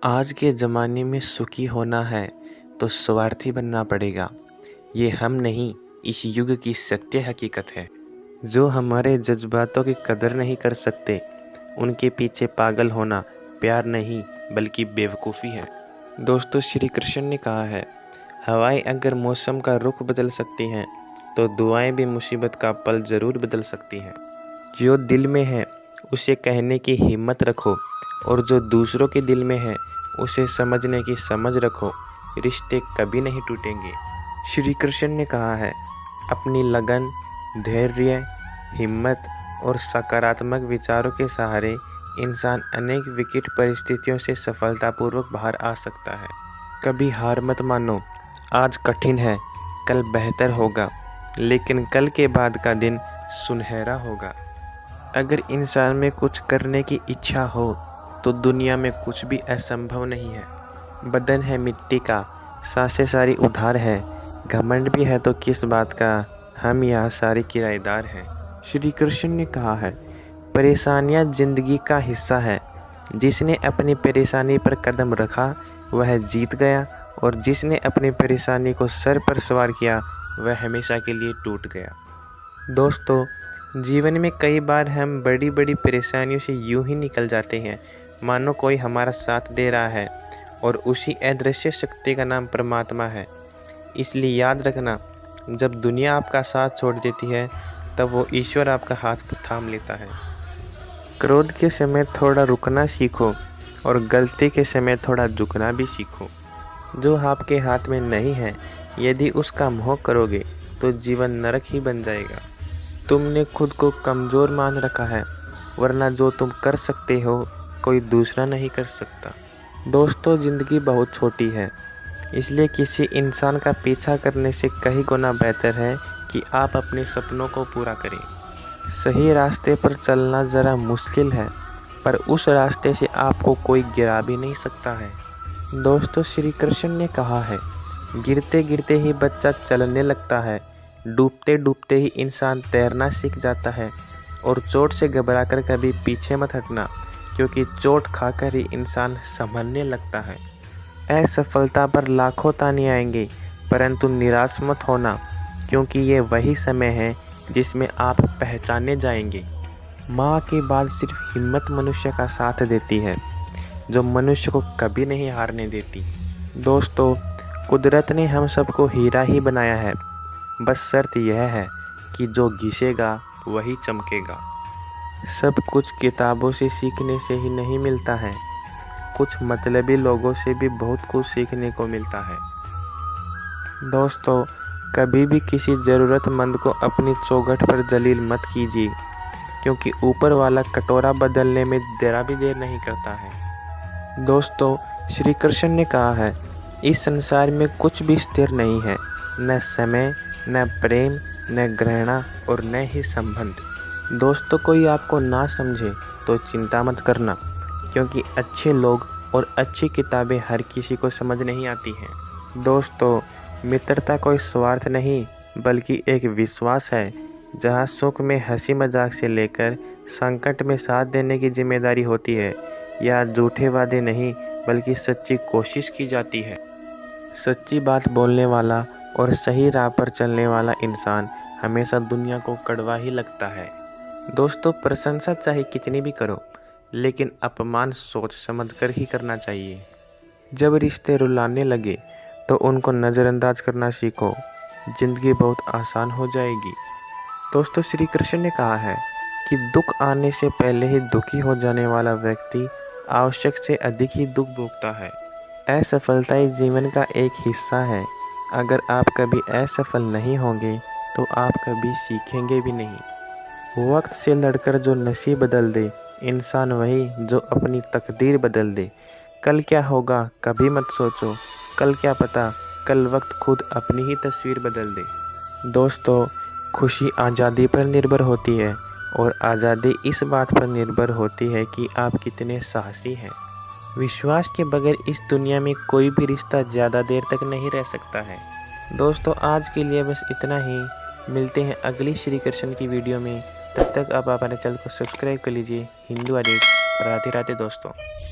आज के ज़माने में सुखी होना है तो स्वार्थी बनना पड़ेगा। ये हम नहीं, इस युग की सत्य हकीकत है। जो हमारे जज्बातों की कदर नहीं कर सकते, उनके पीछे पागल होना प्यार नहीं बल्कि बेवकूफ़ी है। दोस्तों, श्री कृष्ण ने कहा है, हवाएं अगर मौसम का रुख बदल सकती हैं तो दुआएं भी मुसीबत का पल ज़रूर बदल सकती हैं। जो दिल में है उसे कहने की हिम्मत रखो, और जो दूसरों के दिल में है उसे समझने की समझ रखो। रिश्ते कभी नहीं टूटेंगे। श्री कृष्ण ने कहा है, अपनी लगन, धैर्य, हिम्मत और सकारात्मक विचारों के सहारे इंसान अनेक विकट परिस्थितियों से सफलतापूर्वक बाहर आ सकता है। कभी हार मत मानो। आज कठिन है, कल बेहतर होगा, लेकिन कल के बाद का दिन सुनहरा होगा। अगर इंसान में कुछ करने की इच्छा हो तो दुनिया में कुछ भी असंभव नहीं है। बदन है मिट्टी का, सांसें सारी उधार है, घमंड भी है तो किस बात का, हम यहाँ सारे किराएदार हैं। श्री कृष्ण ने कहा है, परेशानियाँ जिंदगी का हिस्सा है। जिसने अपनी परेशानी पर कदम रखा वह जीत गया, और जिसने अपनी परेशानी को सर पर सवार किया वह हमेशा के लिए टूट गया। दोस्तों, जीवन में कई बार हम बड़ी बड़ी परेशानियों से यूं ही निकल जाते हैं मानो कोई हमारा साथ दे रहा है, और उसी अदृश्य शक्ति का नाम परमात्मा है। इसलिए याद रखना, जब दुनिया आपका साथ छोड़ देती है तब वो ईश्वर आपका हाथ थाम लेता है। क्रोध के समय थोड़ा रुकना सीखो, और गलती के समय थोड़ा झुकना भी सीखो। जो आपके हाथ में नहीं है, यदि उसका मोह करोगे तो जीवन नरक ही बन जाएगा। तुमने खुद को कमज़ोर मान रखा है, वरना जो तुम कर सकते हो कोई दूसरा नहीं कर सकता। दोस्तों, ज़िंदगी बहुत छोटी है, इसलिए किसी इंसान का पीछा करने से कहीं गुना बेहतर है कि आप अपने सपनों को पूरा करें। सही रास्ते पर चलना ज़रा मुश्किल है, पर उस रास्ते से आपको कोई गिरा भी नहीं सकता है। दोस्तों, श्री कृष्ण ने कहा है, गिरते गिरते ही बच्चा चलने लगता है, डूबते डूबते ही इंसान तैरना सीख जाता है, और चोट से घबराकर कभी पीछे मत हटना, क्योंकि चोट खाकर ही इंसान संभलने लगता है। असफलता पर लाखों ताने आएंगे, परंतु निराश मत होना, क्योंकि ये वही समय है जिसमें आप पहचाने जाएंगे। माँ के बाद सिर्फ हिम्मत मनुष्य का साथ देती है, जो मनुष्य को कभी नहीं हारने देती। दोस्तों, कुदरत ने हम सबको हीरा ही बनाया है, बस शर्त यह है कि जो घिसेगा वही चमकेगा। सब कुछ किताबों से सीखने से ही नहीं मिलता है, कुछ मतलबी लोगों से भी बहुत कुछ सीखने को मिलता है। दोस्तों, कभी भी किसी ज़रूरतमंद को अपनी चौखट पर जलील मत कीजिए, क्योंकि ऊपर वाला कटोरा बदलने में ज़रा भी देर नहीं करता है। दोस्तों, श्री कृष्ण ने कहा है, इस संसार में कुछ भी स्थिर नहीं है, न समय, न प्रेम, न घृणा और न ही संबंध। दोस्तों, कोई आपको ना समझे तो चिंता मत करना, क्योंकि अच्छे लोग और अच्छी किताबें हर किसी को समझ नहीं आती हैं। दोस्तों, मित्रता कोई स्वार्थ नहीं बल्कि एक विश्वास है, जहां सुख में हंसी मजाक से लेकर संकट में साथ देने की जिम्मेदारी होती है। या झूठे वादे नहीं बल्कि सच्ची कोशिश की जाती है। सच्ची बात बोलने वाला और सही राह पर चलने वाला इंसान हमेशा दुनिया को कड़वा ही लगता है। दोस्तों, प्रशंसा चाहे कितनी भी करो, लेकिन अपमान सोच समझकर ही करना चाहिए। जब रिश्ते रुलाने लगे तो उनको नज़रअंदाज करना सीखो, ज़िंदगी बहुत आसान हो जाएगी। दोस्तों, श्री कृष्ण ने कहा है कि दुख आने से पहले ही दुखी हो जाने वाला व्यक्ति आवश्यक से अधिक ही दुख भोगता है। असफलता इस जीवन का एक हिस्सा है। अगर आप कभी असफल नहीं होंगे तो आप कभी सीखेंगे भी नहीं। वक्त से लड़कर जो नसीब बदल दे, इंसान वही जो अपनी तकदीर बदल दे। कल क्या होगा कभी मत सोचो, कल क्या पता, कल वक्त खुद अपनी ही तस्वीर बदल दे। दोस्तों, खुशी आज़ादी पर निर्भर होती है, और आज़ादी इस बात पर निर्भर होती है कि आप कितने साहसी हैं। विश्वास के बगैर इस दुनिया में कोई भी रिश्ता ज़्यादा देर तक नहीं रह सकता है। दोस्तों, आज के लिए बस इतना ही। मिलते हैं अगली श्री कृष्ण की वीडियो में। तब तक आप हमारे चैनल को सब्सक्राइब कर लीजिए। हिंदू अपडेट्स। राधे राधे दोस्तों।